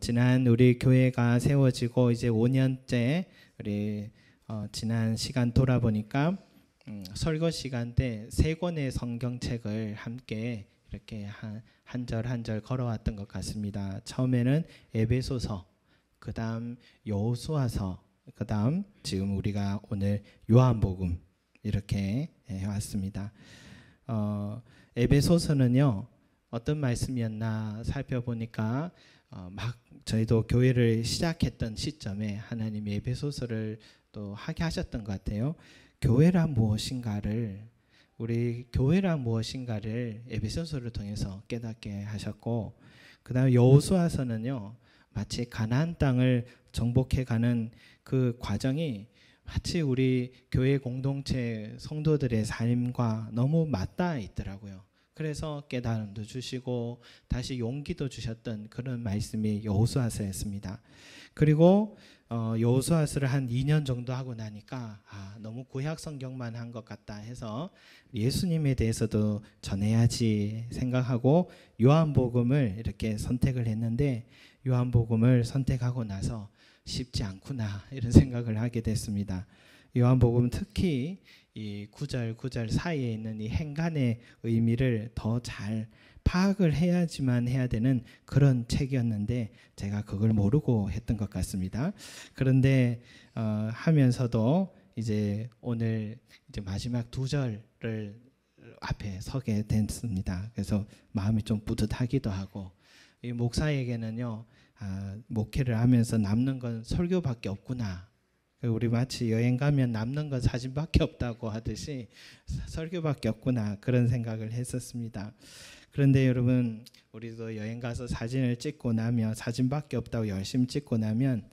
지난 우리 교회가 세워지고 이제 5년째 우리 지난 시간 돌아보니까 설교 시간 때 세 권의 성경책을 함께 이렇게 한 절 한 절 걸어왔던 것 같습니다. 처음에는 에베소서, 그다음 여호수아서, 그다음 지금 우리가 오늘 요한복음 이렇게 해왔습니다. 에베소서는요 어떤 말씀이었나 살펴보니까 막 저희도 교회를 시작했던 시점에 하나님이 에베소서를 또 하게 하셨던 것 같아요. 교회란 무엇인가를 우리 교회란 무엇인가를 에베소서를 통해서 깨닫게 하셨고, 그 다음에 여호수아서는요 마치 가나안 땅을 정복해가는 그 과정이 마치 우리 교회 공동체 성도들의 삶과 너무 맞닿아 있더라고요. 그래서 깨달음도 주시고 다시 용기도 주셨던 그런 말씀이 여호수아서였습니다. 그리고 여호수아서를 한 2년 정도 하고 나니까 너무 구약 성경만 한 것 같다 해서 예수님에 대해서도 전해야지 생각하고 요한복음을 이렇게 선택을 했는데, 요한복음을 선택하고 나서 쉽지 않구나 이런 생각을 하게 됐습니다. 요한복음 특히 이 구절 사이에 있는 이 행간의 의미를 더 잘 파악을 해야지만 해야 되는 그런 책이었는데 제가 그걸 모르고 했던 것 같습니다. 그런데 하면서도 이제 오늘 이제 마지막 두 절을 앞에 서게 됐습니다. 그래서 마음이 좀 뿌듯하기도 하고, 이 목사에게는요 목회를 하면서 남는 건 설교밖에 없구나. 우리 마치 여행 가면 남는 건 사진밖에 없다고 하듯이 설교밖에 없구나 그런 생각을 했었습니다. 그런데 여러분, 우리도 여행 가서 사진을 찍고 나면 사진밖에 없다고 열심히 찍고 나면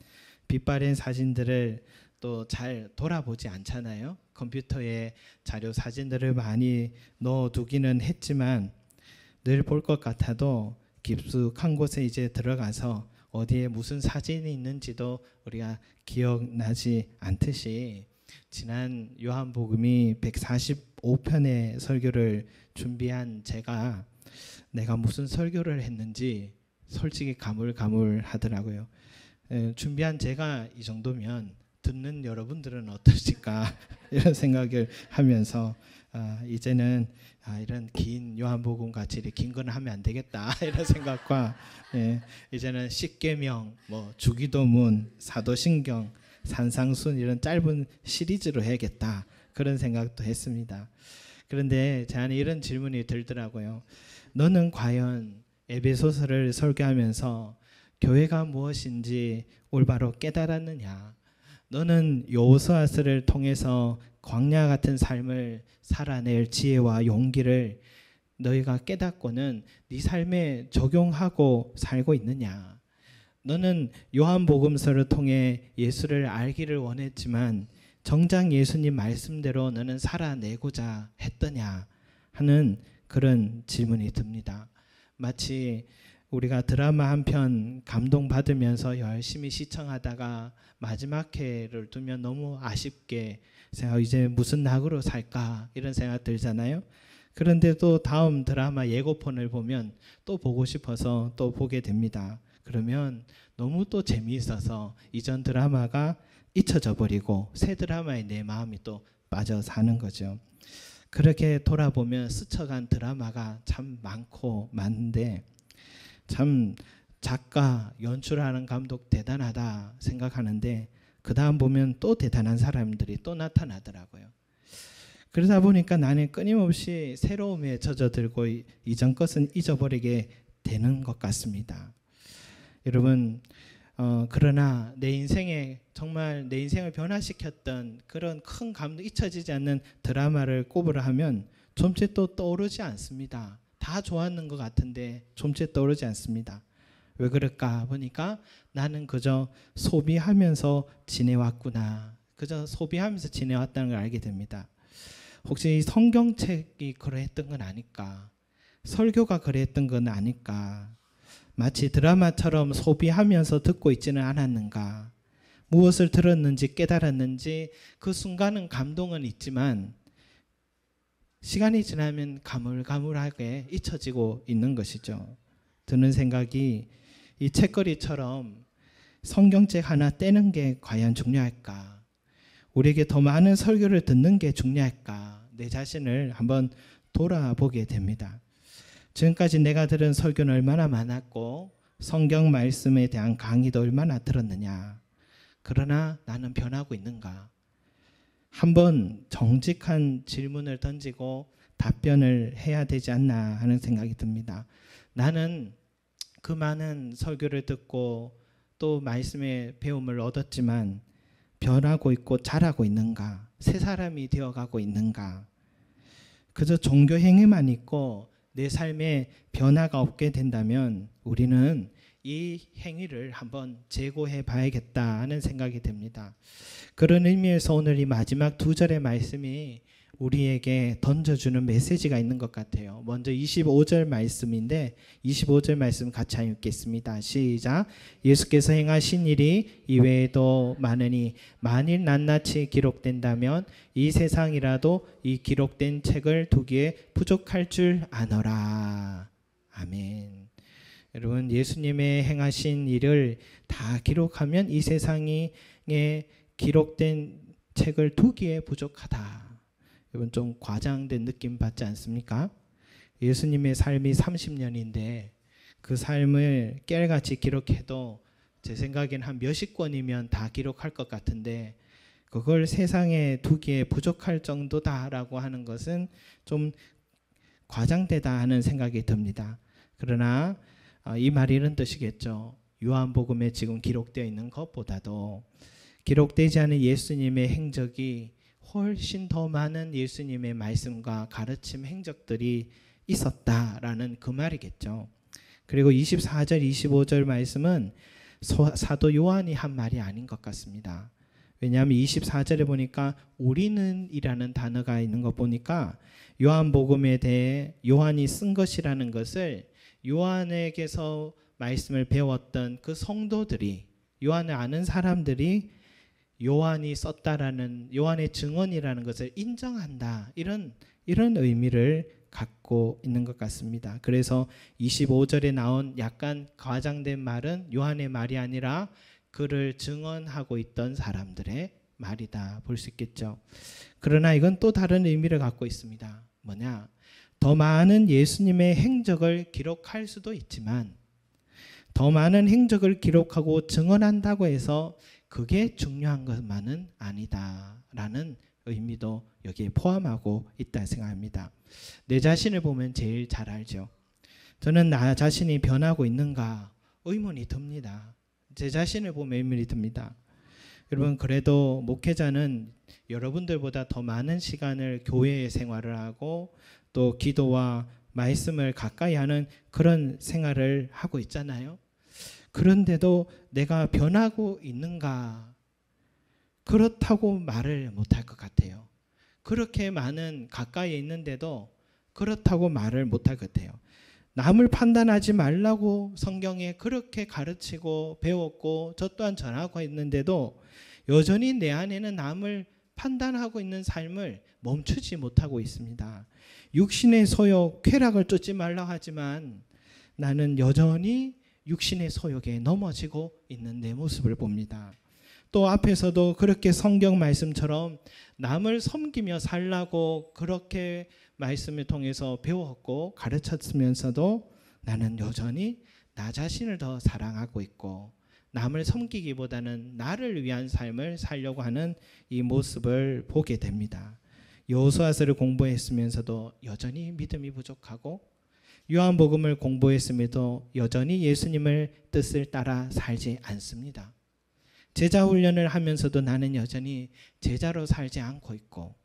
빛바랜 사진들을 또 잘 돌아보지 않잖아요. 컴퓨터에 자료 사진들을 많이 넣어두기는 했지만 늘 볼 것 같아도 깊숙한 곳에 이제 들어가서 어디에 무슨 사진이 있는지도 우리가 기억나지 않듯이, 지난 요한복음이 145편의 설교를 준비한 제가 내가 무슨 설교를 했는지 솔직히 가물가물하더라고요. 준비한 제가 이 정도면 듣는 여러분들은 어떠실까 이런 생각을 하면서 이제는 이런 긴 요한복음 같이 긴 건 하면 안 되겠다 이런 생각과 이제는 십계명, 주기도문, 사도신경, 산상순 이런 짧은 시리즈로 해야겠다 그런 생각도 했습니다. 그런데 제 안에 이런 질문이 들더라고요. 너는 과연 에베소서를 설교하면서 교회가 무엇인지 올바로 깨달았느냐? 너는 여호수아서를 통해서 광야 같은 삶을 살아낼 지혜와 용기를 너희가 깨닫고는 네 삶에 적용하고 살고 있느냐? 너는 요한복음서를 통해 예수를 알기를 원했지만 정작 예수님 말씀대로 너는 살아내고자 했더냐 하는 그런 질문이 듭니다. 마치 우리가 드라마 한 편 감동받으면서 열심히 시청하다가 마지막 회를 두면 너무 아쉽게 이제 무슨 낙으로 살까 이런 생각 들잖아요. 그런데 또 다음 드라마 예고편을 보면 또 보고 싶어서 또 보게 됩니다. 그러면 너무 또 재미있어서 이전 드라마가 잊혀져 버리고 새 드라마에 내 마음이 또 빠져 사는 거죠. 그렇게 돌아보면 스쳐간 드라마가 참 많고 많은데, 참 작가, 연출하는 감독 대단하다 생각하는데 그 다음 보면 또 대단한 사람들이 또 나타나더라고요. 그러다 보니까 나는 끊임없이 새로움에 젖어들고 이전 것은 잊어버리게 되는 것 같습니다. 여러분, 그러나 내 인생에 정말 내 인생을 변화시켰던 그런 큰 감동, 잊혀지지 않는 드라마를 꼽으라 하면 좀채 또 떠오르지 않습니다. 다 좋았는 것 같은데 좀채 떠오르지 않습니다. 왜 그럴까 보니까 나는 그저 소비하면서 지내왔구나. 그저 소비하면서 지내왔다는 걸 알게 됩니다. 혹시 성경책이 그랬던 건 아닐까? 설교가 그랬던 건 아닐까? 마치 드라마처럼 소비하면서 듣고 있지는 않았는가? 무엇을 들었는지 깨달았는지 그 순간은 감동은 있지만 시간이 지나면 가물가물하게 잊혀지고 있는 것이죠. 드는 생각이 이 책거리처럼 성경책 하나 떼는 게 과연 중요할까? 우리에게 더 많은 설교를 듣는 게 중요할까? 내 자신을 한번 돌아보게 됩니다. 지금까지 내가 들은 설교는 얼마나 많았고 성경 말씀에 대한 강의도 얼마나 들었느냐. 그러나 나는 변하고 있는가? 한번 정직한 질문을 던지고 답변을 해야 되지 않나 하는 생각이 듭니다. 나는 그 많은 설교를 듣고 또 말씀의 배움을 얻었지만 변하고 있고 자라고 있는가? 새 사람이 되어가고 있는가? 그저 종교 행위만 있고 내 삶에 변화가 없게 된다면 우리는 이 행위를 한번 재고해 봐야겠다 하는 생각이 듭니다. 그런 의미에서 오늘 이 마지막 두 절의 말씀이 우리에게 던져주는 메시지가 있는 것 같아요. 먼저 25절 말씀인데 25절 말씀 같이 읽겠습니다. 시작. 예수께서 행하신 일이 이외에도 많으니 만일 낱낱이 기록된다면 이 세상이라도 이 기록된 책을 두기에 부족할 줄 아노라. 아멘. 여러분, 예수님의 행하신 일을 다 기록하면 이 세상에 기록된 책을 두기에 부족하다. 여러분, 좀 과장된 느낌 받지 않습니까? 예수님의 삶이 30년인데 그 삶을 깨알같이 기록해도 제 생각엔 한 몇십 권이면 다 기록할 것 같은데 그걸 세상에 두기에 부족할 정도다라고 하는 것은 좀 과장되다 하는 생각이 듭니다. 그러나 이 말이 이런 뜻이겠죠. 요한복음에 지금 기록되어 있는 것보다도 기록되지 않은 예수님의 행적이 훨씬 더 많은 예수님의 말씀과 가르침 행적들이 있었다라는 그 말이겠죠. 그리고 24절 25절 말씀은 사도 요한이 한 말이 아닌 것 같습니다. 왜냐하면 24절에 보니까 우리는 이라는 단어가 있는 거 보니까 요한복음에 대해 요한이 쓴 것이라는 것을 요한에게서 말씀을 배웠던 그 성도들이, 요한을 아는 사람들이 요한이 썼다라는, 요한의 증언이라는 것을 인정한다, 이런 의미를 갖고 있는 것 같습니다. 그래서 25절에 나온 약간 과장된 말은 요한의 말이 아니라 그를 증언하고 있던 사람들의 말이다 볼 수 있겠죠. 그러나 이건 또 다른 의미를 갖고 있습니다. 뭐냐? 더 많은 예수님의 행적을 기록할 수도 있지만 더 많은 행적을 기록하고 증언한다고 해서 그게 중요한 것만은 아니다라는 의미도 여기에 포함하고 있다 생각합니다. 내 자신을 보면 제일 잘 알죠. 저는 나 자신이 변하고 있는가 의문이 듭니다. 제 자신을 보면 의문이 듭니다. 여러분, 그래도 목회자는 여러분들보다 더 많은 시간을 교회에 생활을 하고 또 기도와 말씀을 가까이 하는 그런 생활을 하고 있잖아요. 그런데도 내가 변하고 있는가? 그렇다고 말을 못할 것 같아요. 그렇게 많은 가까이에 있는데도 그렇다고 말을 못할 것 같아요. 남을 판단하지 말라고 성경에 그렇게 가르치고 배웠고 저 또한 전하고 있는데도 여전히 내 안에는 남을 판단하고 있는 삶을 멈추지 못하고 있습니다. 육신의 소욕, 쾌락을 쫓지 말라고 하지만 나는 여전히 육신의 소욕에 넘어지고 있는 내 모습을 봅니다. 또 앞에서도 그렇게 성경 말씀처럼 남을 섬기며 살라고 그렇게 말씀을 통해서 배웠고 가르쳤으면서도 나는 여전히 나 자신을 더 사랑하고 있고 남을 섬기기보다는 나를 위한 삶을 살려고 하는 이 모습을 보게 됩니다. 여호수아서를 공부했으면서도 여전히 믿음이 부족하고 요한복음을 공부했음에도 여전히 예수님을 뜻을 따라 살지 않습니다. 제자 훈련을 하면서도 나는 여전히 제자로 살지 않고 있고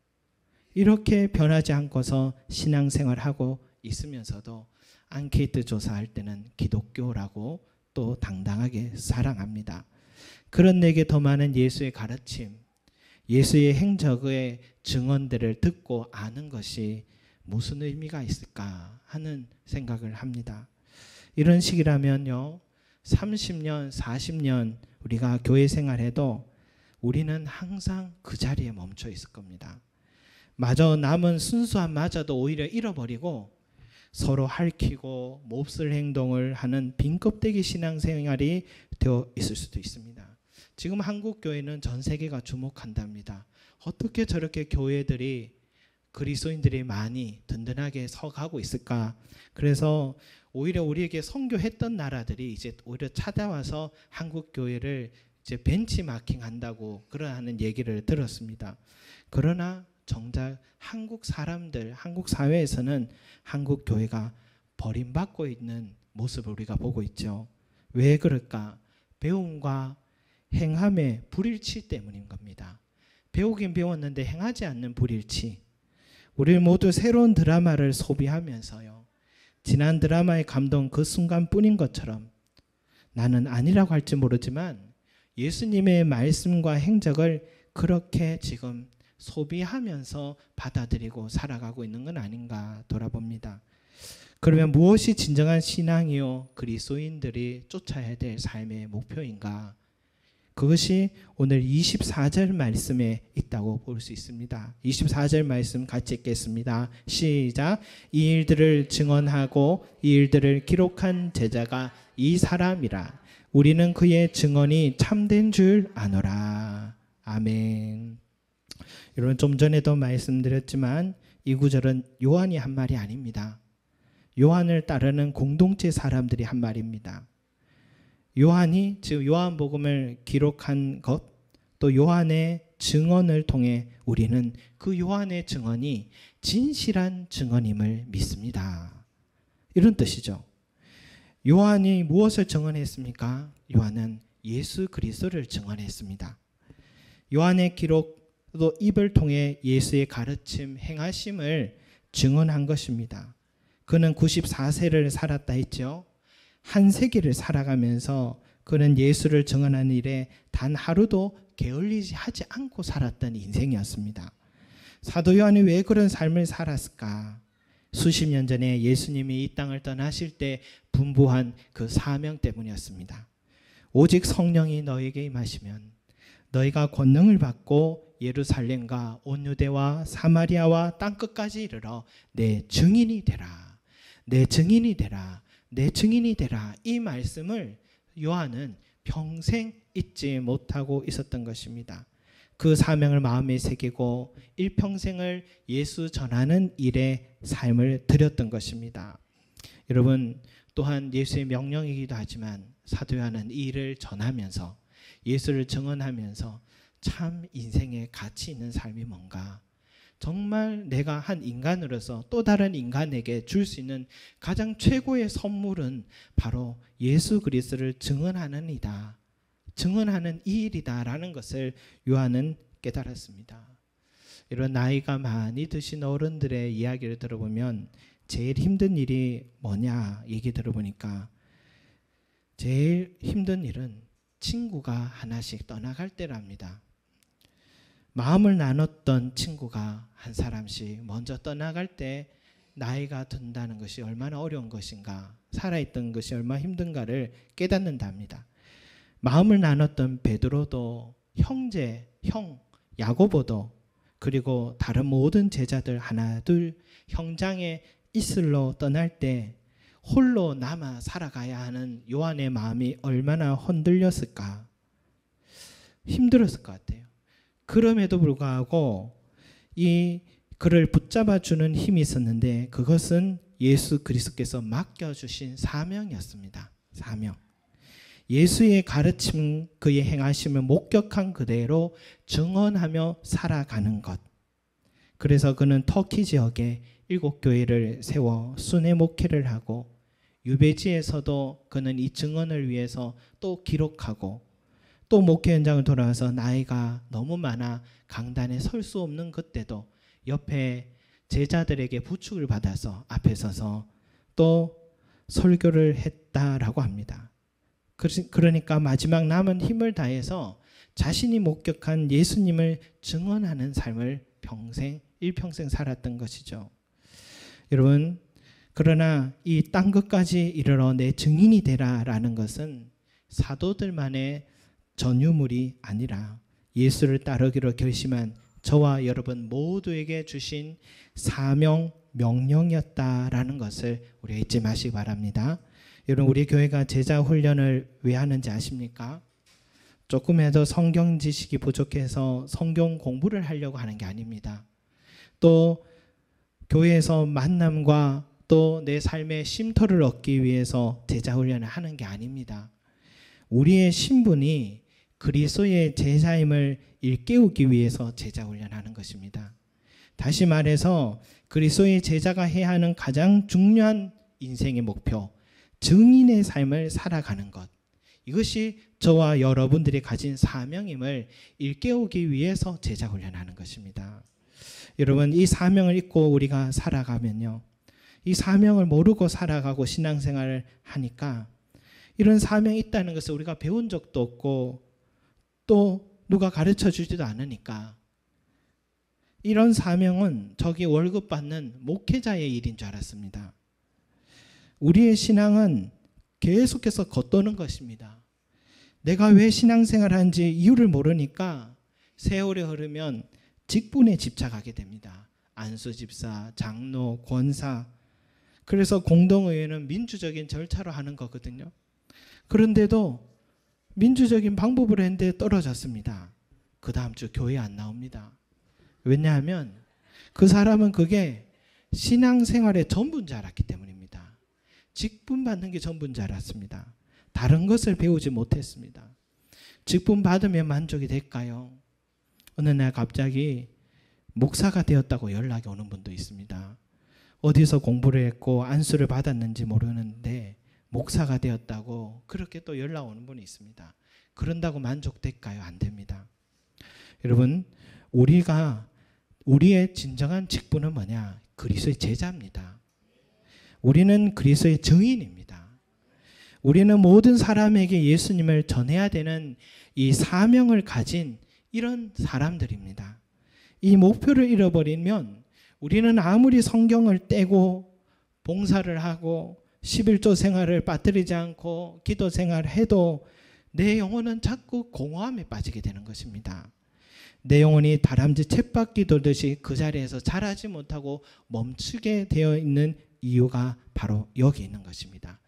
이렇게 변하지 않고서 신앙생활하고 있으면서도 앙케이트 조사할 때는 기독교라고 또 당당하게 사랑합니다. 그런 내게 더 많은 예수의 가르침, 예수의 행적의 증언들을 듣고 아는 것이 무슨 의미가 있을까 하는 생각을 합니다. 이런 식이라면요, 30년, 40년 우리가 교회 생활해도 우리는 항상 그 자리에 멈춰 있을 겁니다. 마저 남은 순수함마저도 오히려 잃어버리고 서로 핥히고 몹쓸 행동을 하는 빈껍데기 신앙생활이 되어 있을 수도 있습니다. 지금 한국 교회는 전 세계가 주목한답니다. 어떻게 저렇게 교회들이 그리스도인들이 많이 든든하게 서가고 있을까? 그래서 오히려 우리에게 선교했던 나라들이 이제 오히려 찾아와서 한국 교회를 이제 벤치마킹한다고 그러하는 얘기를 들었습니다. 그러나 정작 한국 사람들, 한국 사회에서는 한국 교회가 버림받고 있는 모습을 우리가 보고 있죠. 왜 그럴까? 배움과 행함의 불일치 때문인 겁니다. 배우긴 배웠는데 행하지 않는 불일치. 우리 모두 새로운 드라마를 소비하면서요, 지난 드라마의 감동 그 순간뿐인 것처럼 나는 아니라고 할지 모르지만 예수님의 말씀과 행적을 그렇게 지금 소비하면서 받아들이고 살아가고 있는 건 아닌가 돌아봅니다. 그러면 무엇이 진정한 신앙이요 그리스도인들이 쫓아야 될 삶의 목표인가? 그것이 오늘 24절 말씀에 있다고 볼 수 있습니다. 24절 말씀 같이 읽겠습니다. 시작. 이 일들을 증언하고 이 일들을 기록한 제자가 이 사람이라. 우리는 그의 증언이 참된 줄 아노라. 아멘. 여러분, 좀 전에도 말씀드렸지만 이 구절은 요한이 한 말이 아닙니다. 요한을 따르는 공동체 사람들이 한 말입니다. 요한이 지금 요한복음을 기록한 것, 또 요한의 증언을 통해 우리는 그 요한의 증언이 진실한 증언임을 믿습니다. 이런 뜻이죠. 요한이 무엇을 증언했습니까? 요한은 예수 그리스도를 증언했습니다. 요한의 기록도 입을 통해 예수의 가르침, 행하심을 증언한 것입니다. 그는 94세를 살았다 했죠. 한 세기를 살아가면서 그는 예수를 증언하는 일에 단 하루도 게을리지 하지 않고 살았던 인생이었습니다. 사도 요한이 왜 그런 삶을 살았을까? 수십 년 전에 예수님이 이 땅을 떠나실 때 분부한 그 사명 때문이었습니다. 오직 성령이 너에게 임하시면 너희가 권능을 받고 예루살렘과 온 유대와 사마리아와 땅끝까지 이르러 내 증인이 되라. 내 증인이 되라. 내 증인이 되라. 이 말씀을 요한은 평생 잊지 못하고 있었던 것입니다. 그 사명을 마음에 새기고 일평생을 예수 전하는 일에 삶을 들였던 것입니다. 여러분, 또한 예수의 명령이기도 하지만 사도 요한은 이 일을 전하면서 예수를 증언하면서 참 인생에 가치 있는 삶이 뭔가, 정말 내가 한 인간으로서 또 다른 인간에게 줄 수 있는 가장 최고의 선물은 바로 예수 그리스도를 증언하는 이다. 증언하는 이 일이다라는 것을 요한은 깨달았습니다. 이런 나이가 많이 드신 어른들의 이야기를 들어보면 제일 힘든 일이 뭐냐 얘기 들어보니까 제일 힘든 일은 친구가 하나씩 떠나갈 때랍니다. 마음을 나눴던 친구가 한 사람씩 먼저 떠나갈 때 나이가 든다는 것이 얼마나 어려운 것인가, 살아있던 것이 얼마나 힘든가를 깨닫는답니다. 마음을 나눴던 베드로도 형제, 형 야고보도 그리고 다른 모든 제자들 하나 둘 형장의 이슬로 떠날 때 홀로 남아 살아가야 하는 요한의 마음이 얼마나 흔들렸을까, 힘들었을 것 같아요. 그럼에도 불구하고 이 그를 붙잡아주는 힘이 있었는데 그것은 예수 그리스도께서 맡겨주신 사명이었습니다. 사명. 예수의 가르침, 그의 행하심을 목격한 그대로 증언하며 살아가는 것. 그래서 그는 터키 지역에 7교회를 세워 순회 목회를 하고 유배지에서도 그는 이 증언을 위해서 또 기록하고 또 목회 현장을 돌아와서 나이가 너무 많아 강단에 설 수 없는 그때도 옆에 제자들에게 부축을 받아서 앞에 서서 또 설교를 했다라고 합니다. 그러니까 마지막 남은 힘을 다해서 자신이 목격한 예수님을 증언하는 삶을 일평생 살았던 것이죠. 여러분, 그러나 이 땅 끝까지 이르러 내 증인이 되라라는 것은 사도들만의 전유물이 아니라 예수를 따르기로 결심한 저와 여러분 모두에게 주신 사명, 명령이었다라는 것을 우리가 잊지 마시기 바랍니다. 여러분, 우리 교회가 제자 훈련을 왜 하는지 아십니까? 조금이라도 성경 지식이 부족해서 성경 공부를 하려고 하는 게 아닙니다. 또 교회에서 만남과 또 내 삶의 쉼터를 얻기 위해서 제자 훈련을 하는 게 아닙니다. 우리의 신분이 그리스도의 제자임을 일깨우기 위해서 제자 훈련하는 것입니다. 다시 말해서 그리스도의 제자가 해야 하는 가장 중요한 인생의 목표, 증인의 삶을 살아가는 것, 이것이 저와 여러분들이 가진 사명임을 일깨우기 위해서 제자 훈련하는 것입니다. 여러분, 이 사명을 잊고 우리가 살아가면요, 이 사명을 모르고 살아가고 신앙생활을 하니까 이런 사명이 있다는 것을 우리가 배운 적도 없고 또 누가 가르쳐 주지도 않으니까 이런 사명은 저기 월급 받는 목회자의 일인 줄 알았습니다. 우리의 신앙은 계속해서 겉도는 것입니다. 내가 왜 신앙생활을 하는지 이유를 모르니까 세월이 흐르면 직분에 집착하게 됩니다. 안수집사, 장로, 권사. 그래서 공동의회는 민주적인 절차로 하는 거거든요. 그런데도 민주적인 방법으로 했는데 떨어졌습니다. 그 다음 주 교회 안 나옵니다. 왜냐하면 그 사람은 그게 신앙생활의 전부인 줄 알았기 때문입니다. 직분 받는 게 전부인 줄 알았습니다. 다른 것을 배우지 못했습니다. 직분 받으면 만족이 될까요? 어느 날 갑자기 목사가 되었다고 연락이 오는 분도 있습니다. 어디서 공부를 했고 안수를 받았는지 모르는데 목사가 되었다고 그렇게 또 연락 오는 분이 있습니다. 그런다고 만족될까요? 안 됩니다. 여러분, 우리의 진정한 직분은 뭐냐? 그리스도의 제자입니다. 우리는 그리스도의 증인입니다. 우리는 모든 사람에게 예수님을 전해야 되는 이 사명을 가진 이런 사람들입니다. 이 목표를 잃어버리면 우리는 아무리 성경을 떼고 봉사를 하고 11조 생활을 빠뜨리지 않고 기도 생활을 해도 내 영혼은 자꾸 공허함에 빠지게 되는 것입니다. 내 영혼이 다람쥐 쳇바퀴 돌듯이 그 자리에서 자라지 못하고 멈추게 되어 있는 이유가 바로 여기 있는 것입니다.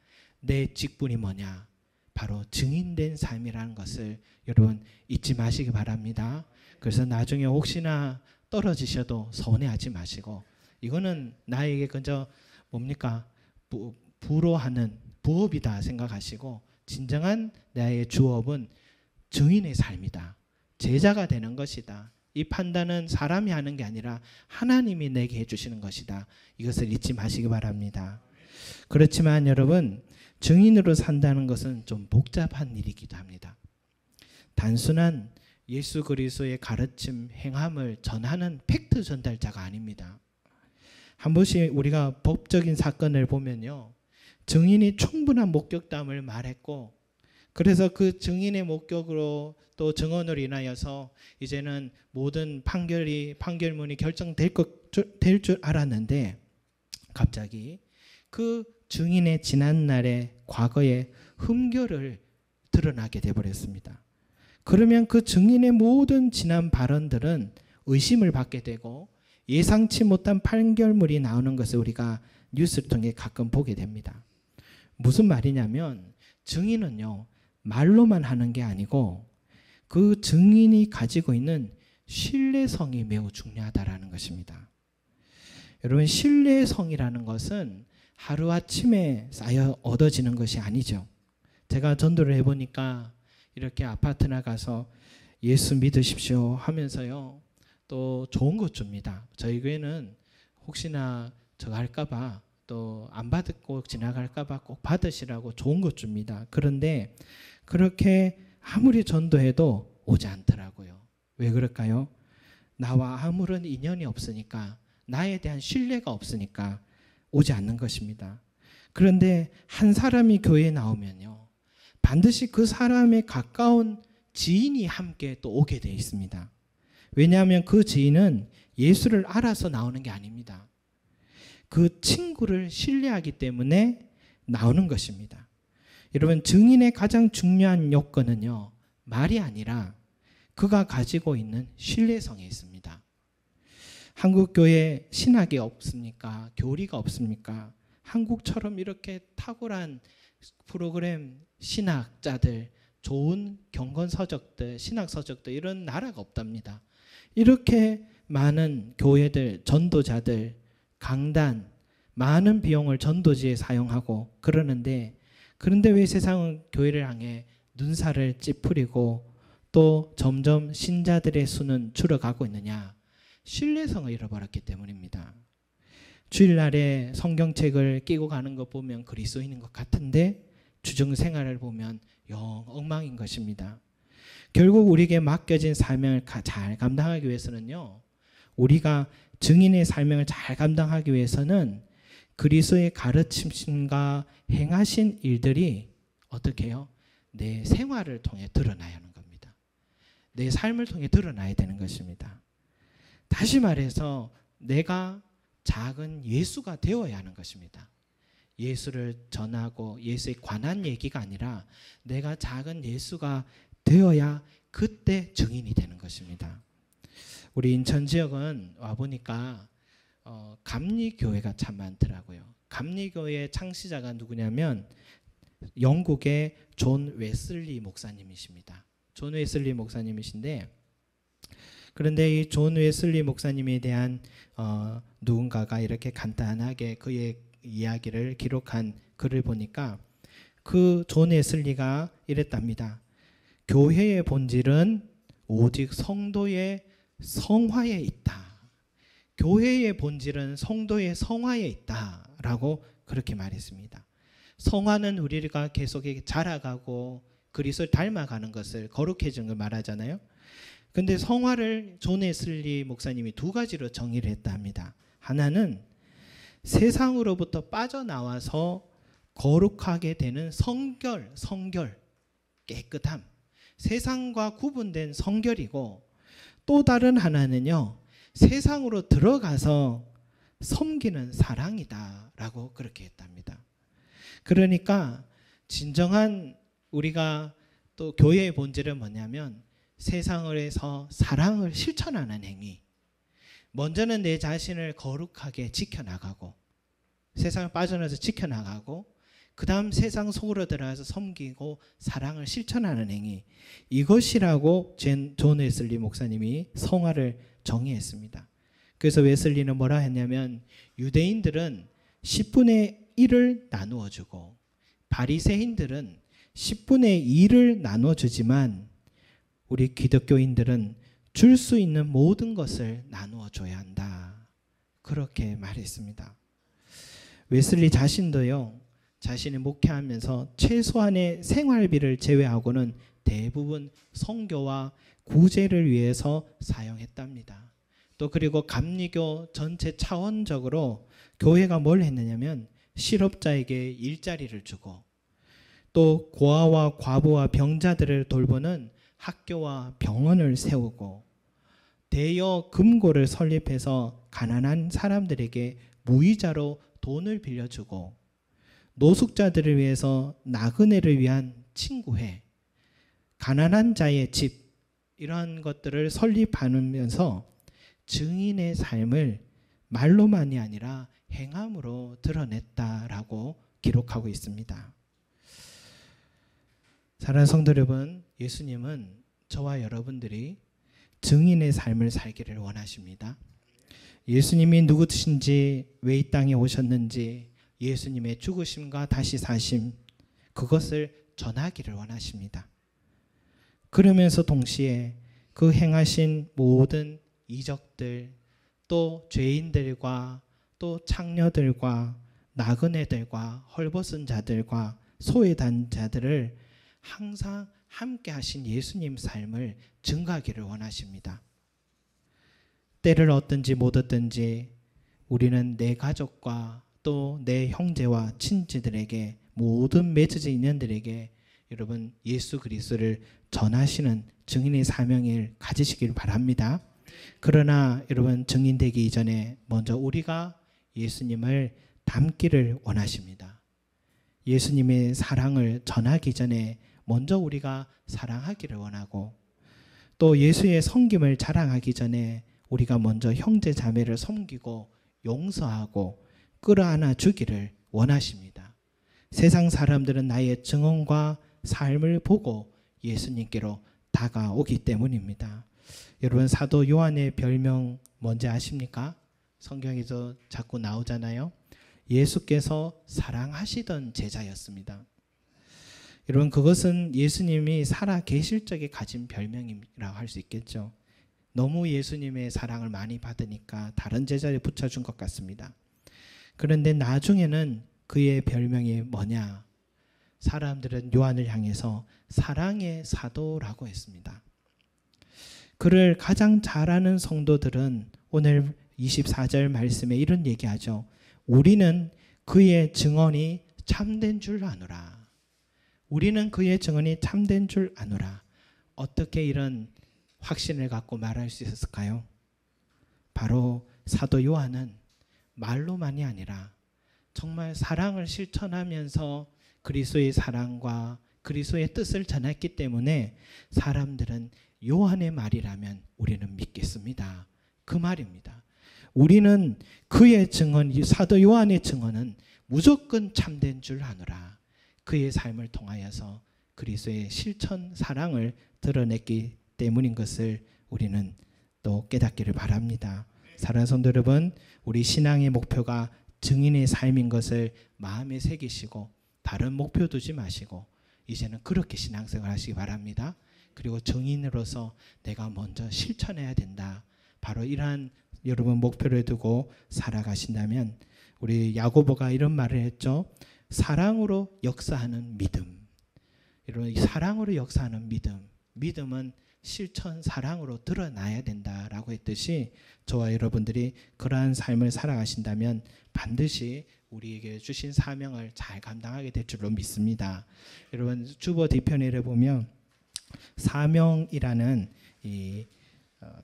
내 직분이 뭐냐? 바로 증인된 삶이라는 것을 여러분 잊지 마시기 바랍니다. 그래서 나중에 혹시나 떨어지셔도 서운해하지 마시고, 이거는 나에게 그저 뭡니까? 부로하는 부업이다 생각하시고, 진정한 나의 주업은 증인의 삶이다. 제자가 되는 것이다. 이 판단은 사람이 하는 게 아니라 하나님이 내게 해주시는 것이다. 이것을 잊지 마시기 바랍니다. 그렇지만 여러분, 증인으로 산다는 것은 좀 복잡한 일이기도 합니다. 단순한 예수 그리스도의 가르침, 행함을 전하는 팩트 전달자가 아닙니다. 한 번씩 우리가 법적인 사건을 보면요, 증인이 충분한 목격담을 말했고, 그래서 그 증인의 목격으로 또 증언으로 인하여서 이제는 모든 판결문이 결정될 줄 알았는데, 갑자기 그 증인의 지난날의 과거의 흠결을 드러나게 되어버렸습니다. 그러면 그 증인의 모든 지난 발언들은 의심을 받게 되고 예상치 못한 판결물이 나오는 것을 우리가 뉴스를 통해 가끔 보게 됩니다. 무슨 말이냐면, 증인은요, 말로만 하는 게 아니고 그 증인이 가지고 있는 신뢰성이 매우 중요하다라는 것입니다. 여러분, 신뢰성이라는 것은 하루아침에 쌓여 얻어지는 것이 아니죠. 제가 전도를 해보니까 이렇게 아파트나 가서 예수 믿으십시오 하면서요, 또 좋은 것 줍니다. 저희 교회는 혹시나 저거 할까봐, 또 안 받고 지나갈까봐 꼭 받으시라고 좋은 것 줍니다. 그런데 그렇게 아무리 전도해도 오지 않더라고요. 왜 그럴까요? 나와 아무런 인연이 없으니까, 나에 대한 신뢰가 없으니까 오지 않는 것입니다. 그런데 한 사람이 교회에 나오면요, 반드시 그 사람의 가까운 지인이 함께 또 오게 되어 있습니다. 왜냐하면 그 지인은 예수를 알아서 나오는 게 아닙니다. 그 친구를 신뢰하기 때문에 나오는 것입니다. 여러분, 증인의 가장 중요한 요건은요, 말이 아니라 그가 가지고 있는 신뢰성에 있습니다. 한국 교회 신학이 없습니까? 교리가 없습니까? 한국처럼 이렇게 탁월한 프로그램 신학자들, 좋은 경건 서적들, 신학 서적들 이런 나라가 없답니다. 이렇게 많은 교회들, 전도자들, 강단, 많은 비용을 전도지에 사용하고 그러는데 왜 세상은 교회를 향해 눈살을 찌푸리고 또 점점 신자들의 수는 줄어가고 있느냐? 신뢰성을 잃어버렸기 때문입니다. 주일날에 성경책을 끼고 가는 것 보면 그리스도인인 것 같은데 주중 생활을 보면 영 엉망인 것입니다. 결국 우리에게 맡겨진 사명을 잘 감당하기 위해서는요, 우리가 증인의 사명을 잘 감당하기 위해서는 그리스도의 가르침과 행하신 일들이 어떻게 해요? 내 생활을 통해 드러나야 하는 겁니다. 내 삶을 통해 드러나야 되는 것입니다. 다시 말해서 내가 작은 예수가 되어야 하는 것입니다. 예수를 전하고 예수에 관한 얘기가 아니라 내가 작은 예수가 되어야 그때 증인이 되는 것입니다. 우리 인천 지역은 와보니까 감리교회가 참 많더라고요. 감리교회 창시자가 누구냐면 영국의 존 웨슬리 목사님이십니다. 존 웨슬리 목사님이신데, 그런데 이 존 웨슬리 목사님에 대한 누군가가 이렇게 간단하게 그의 이야기를 기록한 글을 보니까 그 존 웨슬리가 이랬답니다. 교회의 본질은 오직 성도의 성화에 있다. 교회의 본질은 성도의 성화에 있다라고 그렇게 말했습니다. 성화는 우리가 계속 자라가고 그리스도를 닮아가는 것을 거룩해지는 걸 말하잖아요. 근데 성화를 존 웨슬리 목사님이 두 가지로 정의를 했다 합니다. 하나는 세상으로부터 빠져나와서 거룩하게 되는 성결, 깨끗함. 세상과 구분된 성결이고, 또 다른 하나는요, 세상으로 들어가서 섬기는 사랑이다라고 그렇게 했답니다. 그러니까 진정한 우리가 또 교회의 본질은 뭐냐면 세상에서 사랑을 실천하는 행위. 먼저는 내 자신을 거룩하게 지켜나가고 세상을 빠져나와서 지켜나가고 그 다음 세상 속으로 들어가서 섬기고 사랑을 실천하는 행위. 이것이라고 존 웨슬리 목사님이 성화를 정의했습니다. 그래서 웨슬리는 뭐라 했냐면 유대인들은 10분의 1을 나누어 주고 바리새인들은 10분의 2를 나눠 주지만 우리 기독교인들은 줄 수 있는 모든 것을 나누어 줘야 한다. 그렇게 말했습니다. 웨슬리 자신도요, 자신이 목회하면서 최소한의 생활비를 제외하고는 대부분 선교와 구제를 위해서 사용했답니다. 또 그리고 감리교 전체 차원적으로 교회가 뭘 했느냐면 실업자에게 일자리를 주고 또 고아와 과부와 병자들을 돌보는 학교와 병원을 세우고 대여 금고를 설립해서 가난한 사람들에게 무이자로 돈을 빌려주고 노숙자들을 위해서 나그네를 위한 친구회, 가난한 자의 집, 이러한 것들을 설립하면서 증인의 삶을 말로만이 아니라 행함으로 드러냈다라고 기록하고 있습니다. 사랑하는 성도 여러분, 예수님은 저와 여러분들이 증인의 삶을 살기를 원하십니다. 예수님이 누구신지, 왜 이 땅에 오셨는지, 예수님의 죽으심과 다시 사심, 그것을 전하기를 원하십니다. 그러면서 동시에 그 행하신 모든 이적들, 또 죄인들과 또 창녀들과 나그네들과 헐벗은 자들과 소외된 자들을 항상 함께 하신 예수님 삶을 증가하기를 원하십니다. 때를 얻든지 못 얻든지 우리는 내 가족과 또 내 형제와 친지들에게 모든 맺어진 인연들에게 여러분 예수 그리스도를 전하시는 증인의 사명을 가지시길 바랍니다. 그러나 여러분 증인되기 이전에 먼저 우리가 예수님을 닮기를 원하십니다. 예수님의 사랑을 전하기 전에 먼저 우리가 사랑하기를 원하고 또 예수의 섬김을 자랑하기 전에 우리가 먼저 형제 자매를 섬기고 용서하고 끌어안아 주기를 원하십니다. 세상 사람들은 나의 증언과 삶을 보고 예수님께로 다가오기 때문입니다. 여러분, 사도 요한의 별명 뭔지 아십니까? 성경에서 자꾸 나오잖아요. 예수께서 사랑하시던 제자였습니다. 여러분, 그것은 예수님이 살아 계실 적에 가진 별명이라고 할 수 있겠죠. 너무 예수님의 사랑을 많이 받으니까 다른 제자를 붙여준 것 같습니다. 그런데 나중에는 그의 별명이 뭐냐? 사람들은 요한을 향해서 사랑의 사도라고 했습니다. 그를 가장 잘 아는 성도들은 오늘 24절 말씀에 이런 얘기하죠. 우리는 그의 증언이 참된 줄 아노라. 우리는 그의 증언이 참된 줄 아노라. 어떻게 이런 확신을 갖고 말할 수 있었을까요? 바로 사도 요한은 말로만이 아니라 정말 사랑을 실천하면서 그리스도의 사랑과 그리스도의 뜻을 전했기 때문에 사람들은 요한의 말이라면 우리는 믿겠습니다. 그 말입니다. 우리는 그의 증언, 사도 요한의 증언은 무조건 참된 줄 아노라. 그의 삶을 통하여서 그리스도의 실천 사랑을 드러냈기 때문인 것을 우리는 또 깨닫기를 바랍니다. 사랑하는 성도 여러분, 우리 신앙의 목표가 증인의 삶인 것을 마음에 새기시고 다른 목표 두지 마시고 이제는 그렇게 신앙생활 하시기 바랍니다. 그리고 증인으로서 내가 먼저 실천해야 된다. 바로 이러한 여러분 목표를 두고 살아가신다면 우리 야고보가 이런 말을 했죠. 사랑으로 역사하는 믿음. 여러분, 사랑으로 역사하는 믿음. 믿음은 실천 사랑으로 드러나야 된다라고 했듯이 저와 여러분들이 그러한 삶을 살아가신다면 반드시 우리에게 주신 사명을 잘 감당하게 될 줄로 믿습니다. 여러분, 주보 뒤편에 보면 사명이라는 이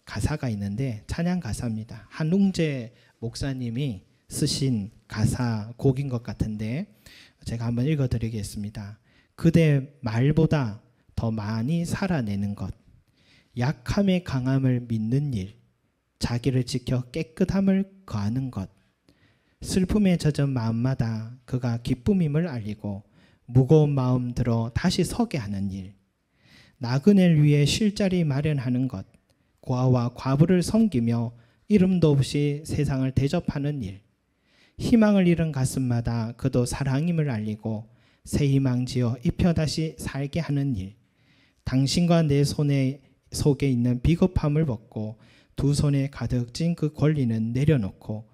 가사가 있는데 찬양 가사입니다. 한웅재 목사님이 쓰신 가사 곡인 것 같은데 제가 한번 읽어드리겠습니다. 그대 말보다 더 많이 살아내는 것, 약함의 강함을 믿는 일, 자기를 지켜 깨끗함을 거하는 것, 슬픔에 젖은 마음마다 그가 기쁨임을 알리고 무거운 마음 들어 다시 서게 하는 일, 나그네를 위해 쉴자리 마련하는 것, 고아와 과부를 섬기며 이름도 없이 세상을 대접하는 일, 희망을 잃은 가슴마다 그도 사랑임을 알리고 새 희망 지어 입혀 다시 살게 하는 일, 당신과 내 손에 속에 있는 비겁함을 벗고 두 손에 가득 쥔 그 권리는 내려놓고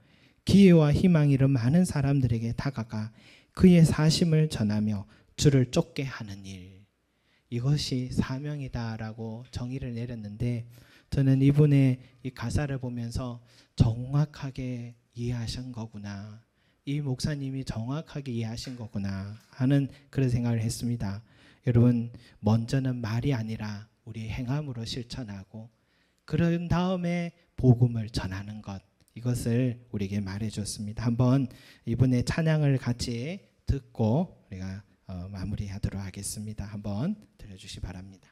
기회와 희망 잃은 많은 사람들에게 다가가 그의 사심을 전하며 주를 쫓게 하는 일. 이것이 사명이다라고 정의를 내렸는데 저는 이분의 이 가사를 보면서 정확하게 이해하신 거구나. 이 목사님이 정확하게 이해하신 거구나 하는 그런 생각을 했습니다. 여러분, 먼저는 말이 아니라 우리 행함으로 실천하고 그런 다음에 복음을 전하는 것, 이것을 우리에게 말해줬습니다. 한번 이분의 찬양을 같이 듣고 우리가 마무리하도록 하겠습니다. 한번 들려주시기 바랍니다.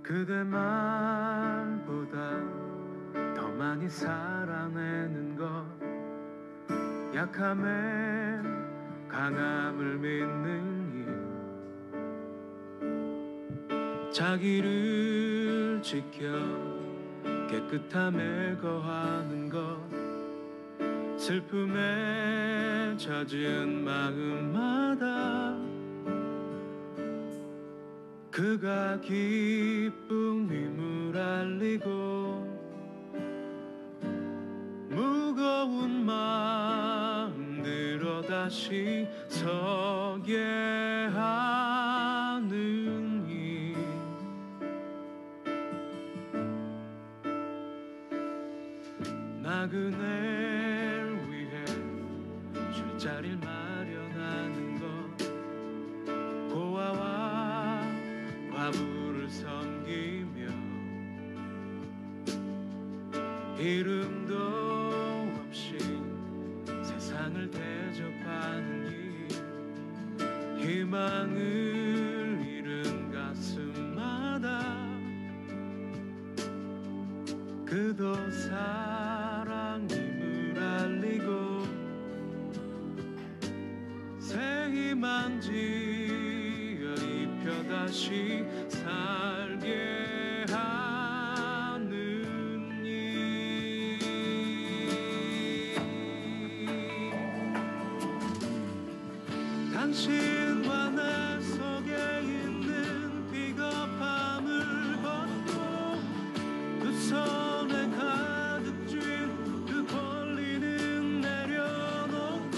그대 말보다 더 많이 살아내는 것, 약함에 강함을 믿는 일, 자기를 지켜 깨끗함에 거하는 것, 슬픔에 젖은 마음마다 그가 기쁨임을 알리고 무거운 마음 들어 다시 서게 하는 일, 나그네를 위해 쉴 자리를 마련하는 것, 고아와 과부를 섬기며 이름도 없이 세상을 대접하는 일, 희망을 잃은 가슴마다 그도 사랑임을 알리고 새 희망 지어 입혀 다시 살게 하는 일. 당신과 내 속에 있는 비겁함을 벗고 두 손에 가득 쥔 그 권리는 내려놓고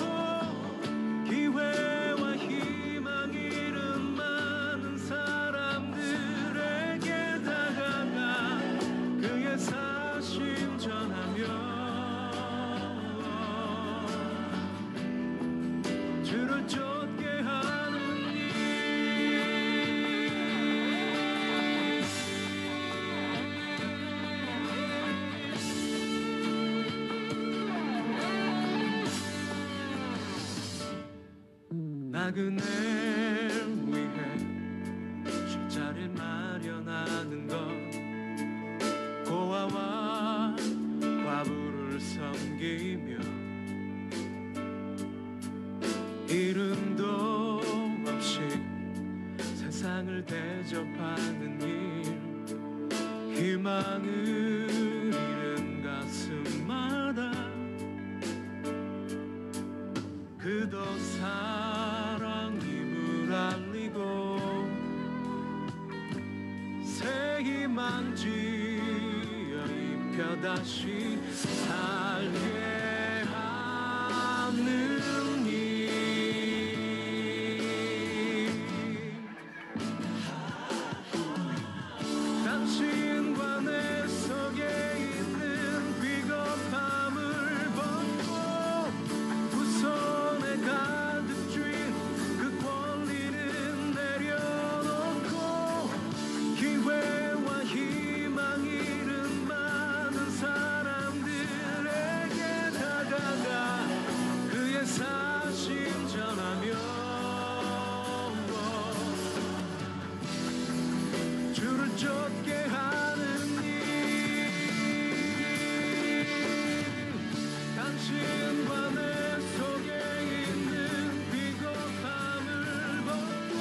기회와 희망 잃은 많은 사람들에게 다가가 그의 사심 전하며 주를 쫓게 하는 일. 나그네를 위해 쉴 자리를 마련하는 것, 고아와 과부를 섬기며 이름도 없이 세상을 대접하는 일, 희망을 잃은 가슴마다 그도 사랑임을 알리고 새 희망 지어 입혀 다시 살게 하는 일. 당신과 내 속에 있는 비겁함을 벗고 두 손에 가득 쥔 그 권리는 내려놓고 기회와 희망 잃은 많은 사람들에게 다가가 그의 사심 전하며 주를 쫓게 하는 일. 당신과 내 속에 있는 비겁함을 벗고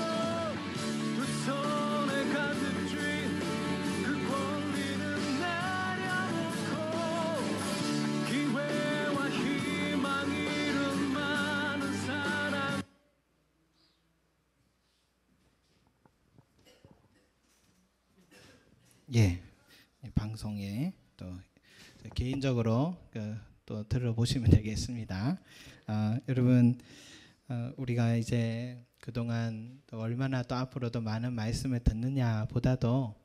두 손에 가득 쥔 그 권리는 내려놓고 기회와 희망 잃은 많은 사람. 예, 방송에 또 개인적으로 또 들어보시면 되겠습니다. 여러분, 우리가 이제 그동안 또 얼마나 또 앞으로도 많은 말씀을 듣느냐보다도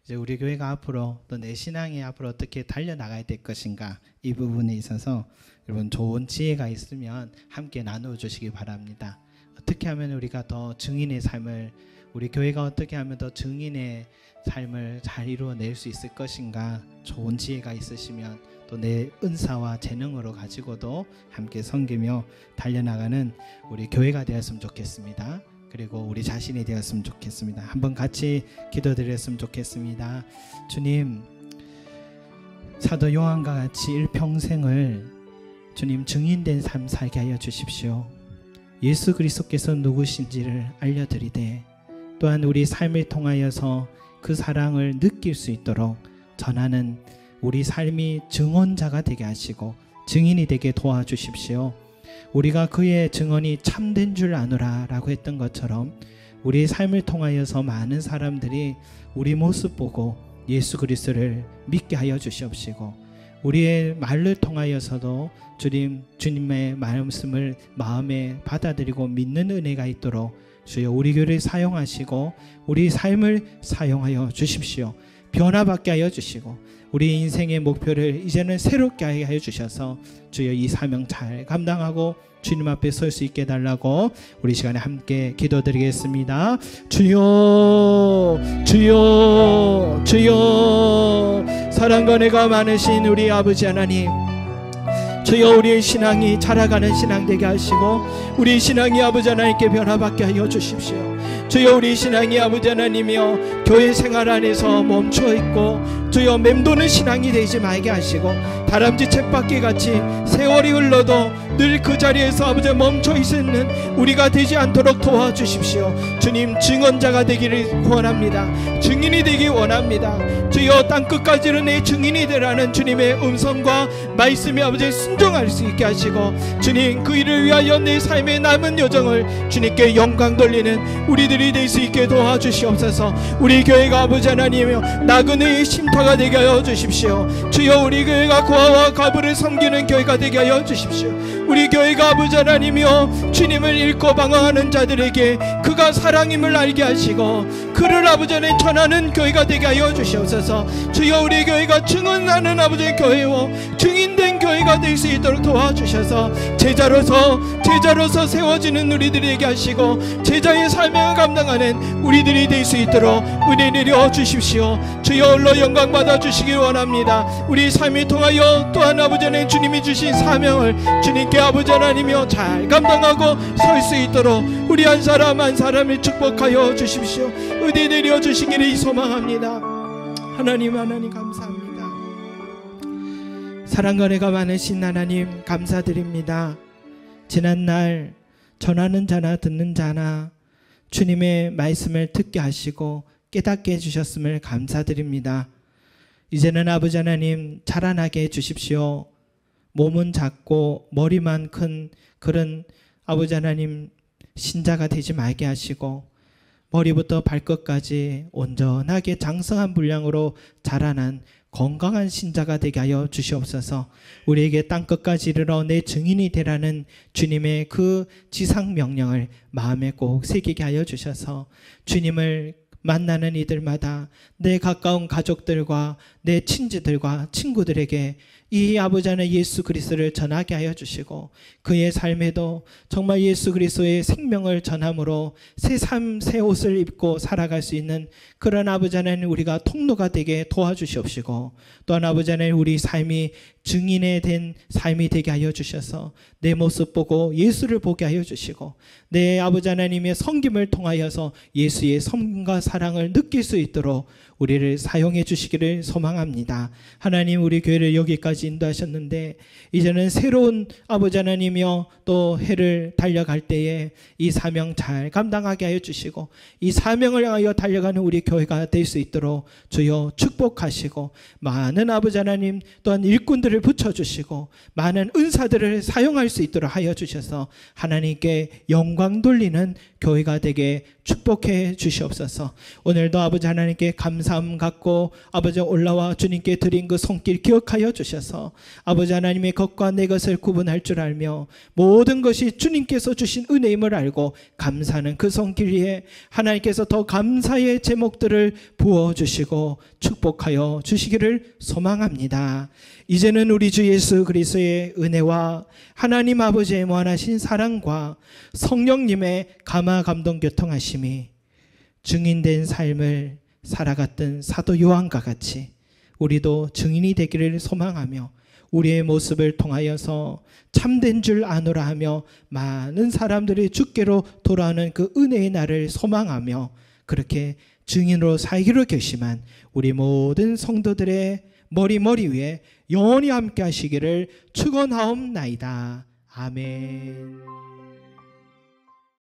이제 우리 교회가 앞으로 또 내 신앙이 앞으로 어떻게 달려나가야 될 것인가, 이 부분에 있어서 여러분 좋은 지혜가 있으면 함께 나누어 주시기 바랍니다. 어떻게 하면 우리가 더 증인의 삶을, 우리 교회가 어떻게 하면 더 증인의 삶을 잘 이루어낼 수 있을 것인가, 좋은 지혜가 있으시면 또 내 은사와 재능으로 가지고도 함께 섬기며 달려나가는 우리 교회가 되었으면 좋겠습니다. 그리고 우리 자신이 되었으면 좋겠습니다. 한번 같이 기도드렸으면 좋겠습니다. 주님, 사도 요한과 같이 일평생을 주님 증인된 삶 살게 하여 주십시오. 예수 그리스도께서 누구신지를 알려드리되 또한 우리 삶을 통하여서 그 사랑을 느낄 수 있도록 전하는 우리 삶이 증언자가 되게 하시고 증인이 되게 도와주십시오. 우리가 그의 증언이 참된 줄 아노라 라고 했던 것처럼 우리의 삶을 통하여서 많은 사람들이 우리 모습 보고 예수 그리스도를 믿게 하여 주시옵시고, 우리의 말을 통하여서도 주님의 말씀을 마음에 받아들이고 믿는 은혜가 있도록 주여 우리 교회를 사용하시고 우리 삶을 사용하여 주십시오. 변화받게 하여 주시고 우리 인생의 목표를 이제는 새롭게 하여 주셔서 주여 이 사명 잘 감당하고 주님 앞에 설 수 있게 해달라고 우리 시간에 함께 기도드리겠습니다. 주여 주여 주여 사랑과 은혜가 많으신 우리 아버지 하나님, 주여 우리의 신앙이 자라가는 신앙 되게 하시고 우리 신앙이 아버지 하나님께 변화받게 하여 주십시오. 주여 우리 신앙이 아버지 하나님이여 교회 생활 안에서 멈춰있고 주여 맴도는 신앙이 되지 말게 하시고 다람쥐 쳇바퀴 같이 세월이 흘러도 늘 그 자리에서 아버지 멈춰있는 우리가 되지 않도록 도와주십시오. 주님 증언자가 되기를 원합니다. 증인이 되기 원합니다. 주여 땅끝까지는 내 증인이 되라는 주님의 음성과 말씀이 아버지 순종할 수 있게 하시고 주님 그 일을 위하여 내 삶의 남은 여정을 주님께 영광 돌리는 우리들이 될 수 있게 도와주시옵소서. 우리 교회가 아버지 하나님이여 나그네의 쉼터가 되게 하여 주십시오. 주여 우리 교회가 고아와 과부를 섬기는 교회가 되게 하여 주십시오. 우리 교회가 아버지 하나님이여 주님을 잃고 방황하는 자들에게 그가 사랑임을 알게 하시고 그를 아버지 하나님 전하는 교회가 되게 하여 주시옵소서. 주여 우리 교회가 증언하는 아버지의 교회요 증인된 교회가 될 수 있도록 도와주셔서 제자로서 세워지는 우리들이 되게 하시고 제자의 사명을 감당하는 우리들이 될 수 있도록 은혜 내려 주십시오. 주여 홀로 영광 받아 주시길 원합니다. 우리 삶을 통하여 또한 아버지 하나님 주님이 주신 사명을 주님께 아버지 하나님이여 잘 감당하고 설 수 있도록 우리 한 사람 한 사람을 축복하여 주십시오. 은혜 내려 주시기를 소망합니다. 하나님 감사합니다. 사랑과 은혜가 많으신 하나님 감사드립니다. 지난날 전하는 자나 듣는 자나 주님의 말씀을 듣게 하시고 깨닫게 해주셨음을 감사드립니다. 이제는 아버지 하나님 자라나게 해주십시오. 몸은 작고 머리만 큰 그런 아버지 하나님 신자가 되지 말게 하시고 머리부터 발끝까지 온전하게 장성한 분량으로 자라난 건강한 신자가 되게 하여 주시옵소서. 우리에게 땅끝까지 이르러 내 증인이 되라는 주님의 그 지상 명령을 마음에 꼭 새기게 하여 주셔서 주님을 만나는 이들마다 내 가까운 가족들과 내 친지들과 친구들에게 이 아버지 하나님 예수 그리스도를 전하게 하여 주시고 그의 삶에도 정말 예수 그리스도의 생명을 전함으로 새 삶, 새 옷을 입고 살아갈 수 있는 그런 아버지 하나님 우리가 통로가 되게 도와주시옵시고 또한 아버지 하나님 우리 삶이 증인에 된 삶이 되게 하여 주셔서 내 모습 보고 예수를 보게 하여 주시고 내 아버지 하나님의 섬김을 통하여서 예수의 섬김과 사랑을 느낄 수 있도록 우리를 사용해 주시기를 소망합니다. 하나님 우리 교회를 여기까지 인도하셨는데 이제는 새로운 아버지 하나님이여 또 해를 달려갈 때에 이 사명 잘 감당하게 하여 주시고 이 사명을 향하여 달려가는 우리 교회가 될 수 있도록 주여 축복하시고 많은 아버지 하나님 또한 일꾼들을 붙여주시고 많은 은사들을 사용할 수 있도록 하여 주셔서 하나님께 영광 돌리는 교회가 되게 축복해 주시옵소서. 오늘도 아버지 하나님께 감사함 갖고 아버지 올라와 주님께 드린 그 손길 기억하여 주셔서 아버지 하나님의 것과 내 것을 구분할 줄 알며 모든 것이 주님께서 주신 은혜임을 알고 감사하는 그 손길 위에 하나님께서 더 감사의 제목들을 부어주시고 축복하여 주시기를 소망합니다. 이제는 우리 주 예수 그리스도의 은혜와 하나님 아버지의 무한하신 사랑과 성령님의 감화 감동 교통하심이 증인된 삶을 살아갔던 사도 요한과 같이 우리도 증인이 되기를 소망하며 우리의 모습을 통하여서 참된 줄 아노라 하며 많은 사람들이 주께로 돌아오는 그 은혜의 날을 소망하며 그렇게 증인으로 살기로 결심한 우리 모든 성도들의 머리 위에 영원히 함께 하시기를 축원하옵나이다. 아멘.